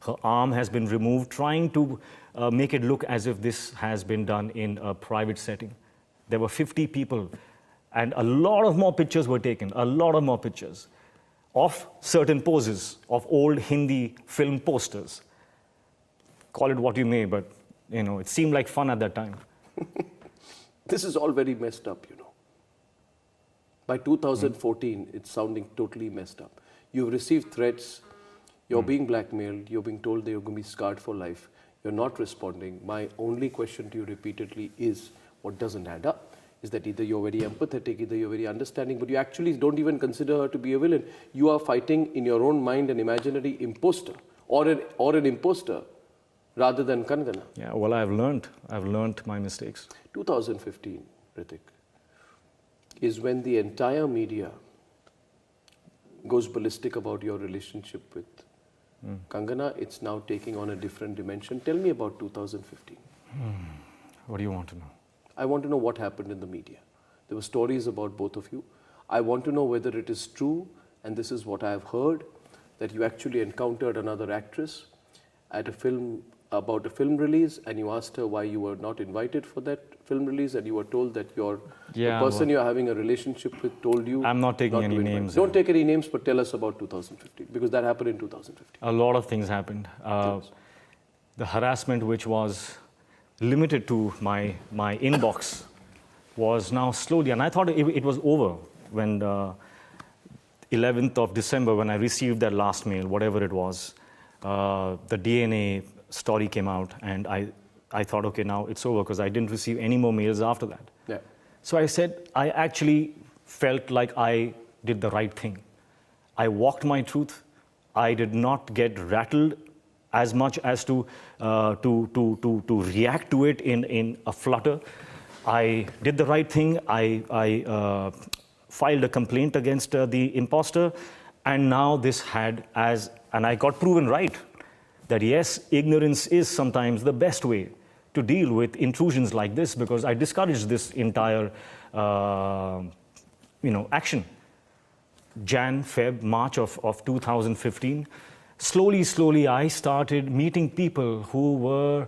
Her arm has been removed, trying to make it look as if this has been done in a private setting. There were 50 people, and a lot of more pictures were taken, a lot of more pictures of certain poses of old Hindi film posters. Call it what you may, but it seemed like fun at that time. This is all very messed up, By 2014, it's sounding totally messed up. You've received threats, you're being blackmailed, you're being told that you're going to be scarred for life, you're not responding. My only question to you repeatedly is, what doesn't add up is that either you're very empathetic, either you're very understanding, but you actually don't even consider her to be a villain. You are fighting in your own mind an imaginary imposter or an imposter rather than Kangana. Yeah, well, I've learned my mistakes. 2015, Hrithik, is when the entire media goes ballistic about your relationship with Kangana. It's now taking on a different dimension. Tell me about 2015. What do you want to know? I want to know what happened in the media. There were stories about both of you. I want to know whether it is true, and this is what I have heard, that you actually encountered another actress at about a film release, and you asked her why you were not invited for that film release, and you were told that the person you're having a relationship with told you. I'm not taking any names. Don't take any names, but tell us about 2015, because that happened in 2015. A lot of things happened. The harassment, which was limited to my inbox, was now slowly, and I thought it was over when the 11th of December, when I received that last mail, whatever it was, the DNA story came out, and I thought, okay, now it's over, because I didn't receive any more mails after that. Yeah. So I said, I actually felt like I did the right thing. I walked my truth. I did not get rattled as much as to react to it in a flutter. I did the right thing. I filed a complaint against the imposter, and now this and I got proven right that yes, ignorance is sometimes the best way to deal with intrusions like this, because I discouraged this entire action. Jan, Feb, March of 2015. Slowly, I started meeting people who were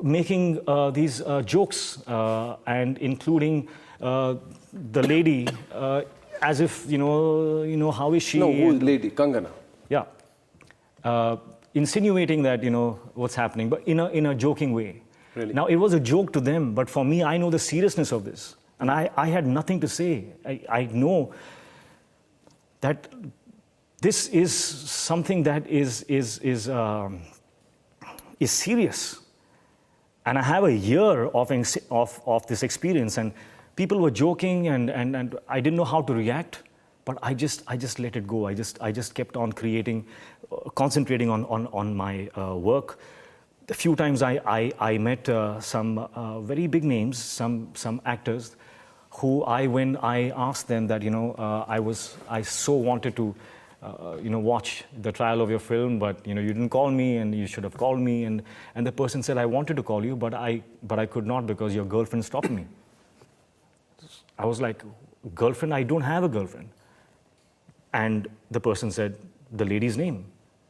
making these jokes, and including the lady, as if, how is she? No, who is lady? Kangana. Yeah. Insinuating that, what's happening, but in a joking way. Really? Now, it was a joke to them, but for me, I know the seriousness of this. And I had nothing to say. I know that this is something that is serious, and I have a year of this experience, and people were joking, and I didn't know how to react, but I just let it go. I just kept on creating, concentrating on my work. A few times I met some very big names, some actors, who when I asked them that I so wanted to watch the trial of your film, but you didn't call me, and you should have called me. And the person said, I wanted to call you, but I could not because your girlfriend stopped me. I was like, girlfriend? I don't have a girlfriend. And the person said the lady's name.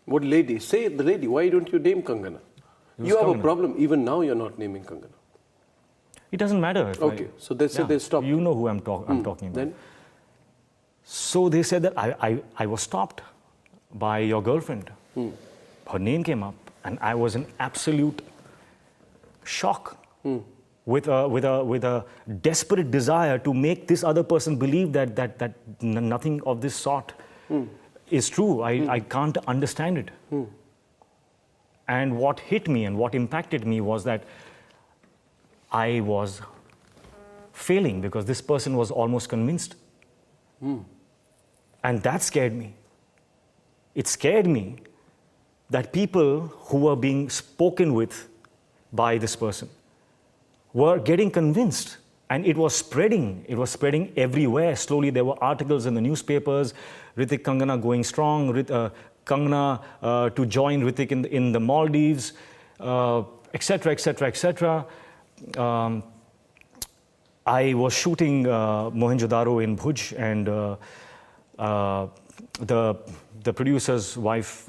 What lady? Say the lady. Why don't you name Kangana? You have a problem. Even now you're not naming Kangana. It doesn't matter. Okay, so they said they stopped. You know who I'm talking about. Then? So they said that I was stopped by your girlfriend. Her name came up, and I was in absolute shock, with a desperate desire to make this other person believe that nothing of this sort is true. I can't understand it. And what hit me and what impacted me was that I was failing because this person was almost convinced. And that scared me. It scared me that people who were being spoken with by this person were getting convinced, and it was spreading. It was spreading everywhere. Slowly there were articles in the newspapers, Hrithik Kangana going strong, Kangana to join Hrithik in the Maldives, etc., etc., etc. I was shooting Mohenjo-daro in Bhuj, and the producer's wife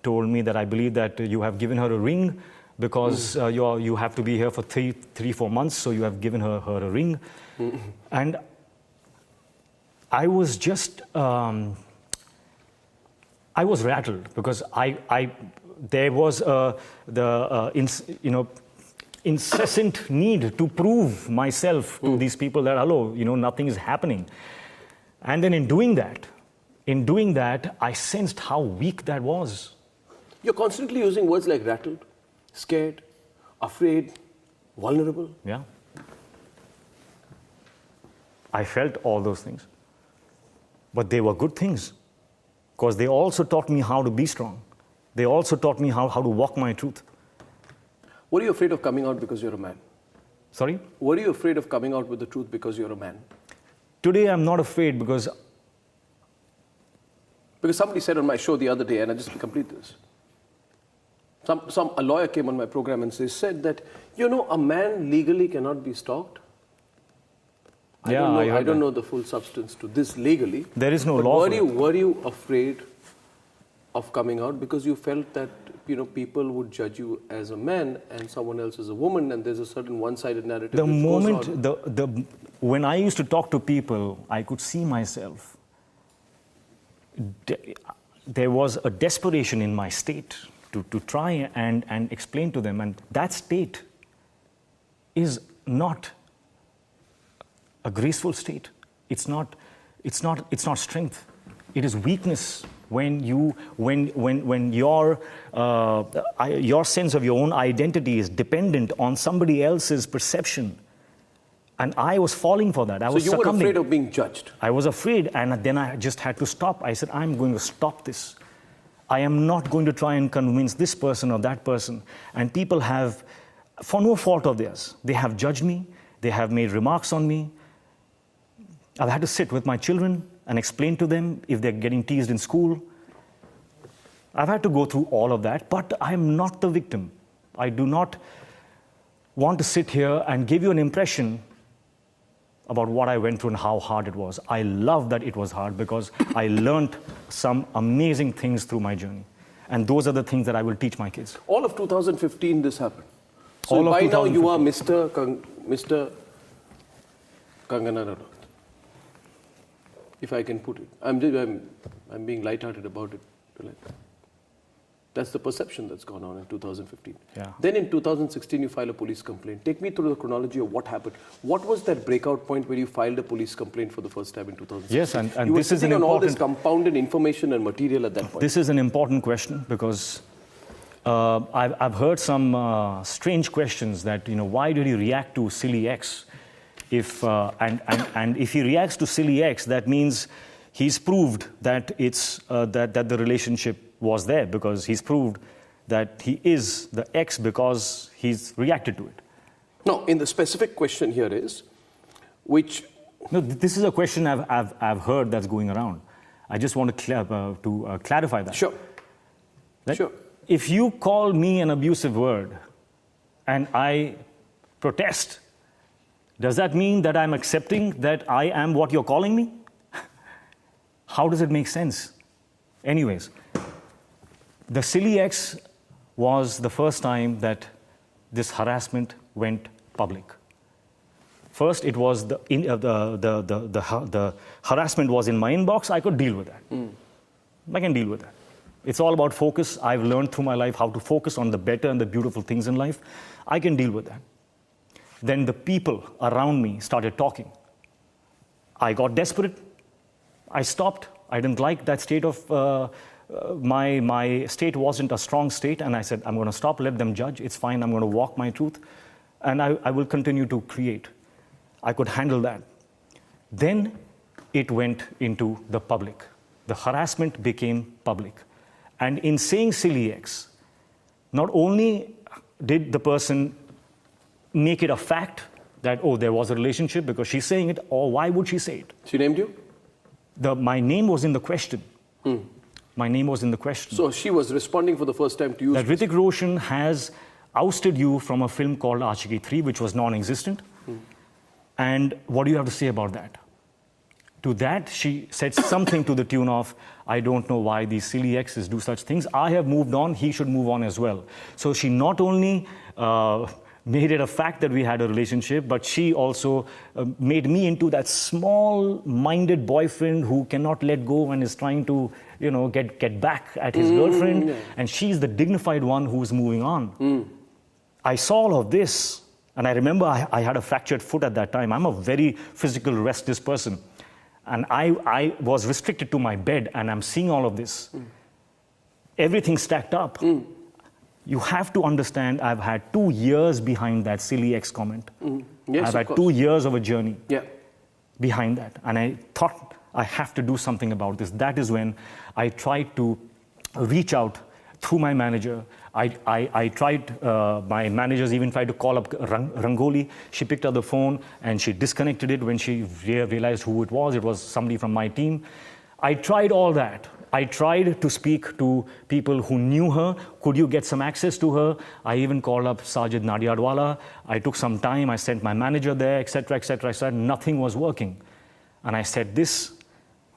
told me that I believe that you have given her a ring because you have to be here for 4 months, so you have given her a ring. And I was just, I was rattled because there was incessant need to prove myself to these people that, hello, nothing is happening. And then in doing that, I sensed how weak that was. You're constantly using words like rattled, scared, afraid, vulnerable. Yeah. I felt all those things. But they were good things, because they also taught me how to be strong. They also taught me how to walk my truth. Were you afraid of coming out because you're a man? Sorry? Were you afraid of coming out with the truth because you're a man? Today I'm not afraid because somebody said on my show the other day, and I just complete this. A lawyer came on my program and said that, a man legally cannot be stalked. I don't know the full substance to this legally. There is no law. Were you afraid of coming out because you felt that people would judge you as a man and someone else as a woman, and there's a certain one-sided narrative? The moment when I used to talk to people, I could see myself. There was a desperation in my state to try and explain to them, and that state is not a graceful state. It's not strength. It is weakness. When your sense of your own identity is dependent on somebody else's perception, and I was falling for that. I was succumbing. So you were afraid of being judged. I was afraid, and then I just had to stop. I said, I'm going to stop this. I am not going to try and convince this person or that person. And people have, for no fault of theirs, they have judged me. They have made remarks on me. I've had to sit with my children and explain to them if they're getting teased in school. I've had to go through all of that, but I'm not the victim. I do not want to sit here and give you an impression about what I went through and how hard it was. I love that it was hard because I learned some amazing things through my journey. And those are the things that I will teach my kids. All of 2015 this happened. So by now you are Mr. Kangana Ranaut, if I can put it. I'm being lighthearted about it. That's the perception that's gone on in 2015. Yeah. Then in 2016, you file a police complaint. Take me through the chronology of what happened. What was that breakout point where you filed a police complaint for the first time in 2016? Yes, and you this is an on important... all this compounded information and material at that point. This is an important question because I've heard some strange questions that, why did he react to silly X? And if he reacts to silly X, that means he's proved that that the relationship was there, because he's proved that he is the X because he's reacted to it. No, in the specific question here is, which... No, this is a question I've heard that's going around. I just want to clarify that. Sure. Sure. If you call me an abusive word and I protest, does that mean that I'm accepting that I am what you're calling me? How does it make sense? Anyways, the silly X was the first time that this harassment went public. First, it was the harassment was in my inbox. I could deal with that. I can deal with that. It's all about focus. I've learned through my life how to focus on the better and the beautiful things in life. I can deal with that. Then the people around me started talking. I got desperate. I stopped. I didn't like that state of, my state wasn't a strong state, and I said, I'm going to stop, let them judge. It's fine. I'm going to walk my truth, and I will continue to create. I could handle that. Then it went into the public. The harassment became public. And in saying silly X, not only did the person make it a fact that, oh, there was a relationship because she's saying it, or why would she say it? She named you? My name was in the question. My name was in the question. So she was responding for the first time to you. That Hrithik Roshan has ousted you from a film called Ashiki 3, which was non-existent. And what do you have to say about that? To that, she said something to the tune of, I don't know why these silly exes do such things. I have moved on, he should move on as well. So she not only made it a fact that we had a relationship, but she also made me into that small-minded boyfriend who cannot let go and is trying to, get back at his girlfriend. Yeah. And she's the dignified one who's moving on. I saw all of this, and I remember I had a fractured foot at that time. I'm a very physical, restless person. And I was restricted to my bed, and I'm seeing all of this. Everything stacked up. You have to understand, I've had 2 years behind that silly ex comment. Yes, I've of had course. 2 years of a journey Yeah. behind that. And I thought I have to do something about this. That is when I tried to reach out through my manager. I tried, my managers even tried to call up Rangoli. She picked up the phone and she disconnected it when she realized who it was. It was somebody from my team. I tried all that. I tried to speak to people who knew her. Could you get some access to her? I even called up Sajid Nadiadwala. I took some time. I sent my manager there, etc., etc. I said nothing was working. And I said this,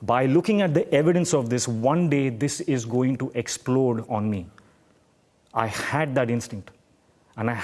by looking at the evidence of this, one day this is going to explode on me. I had that instinct. And I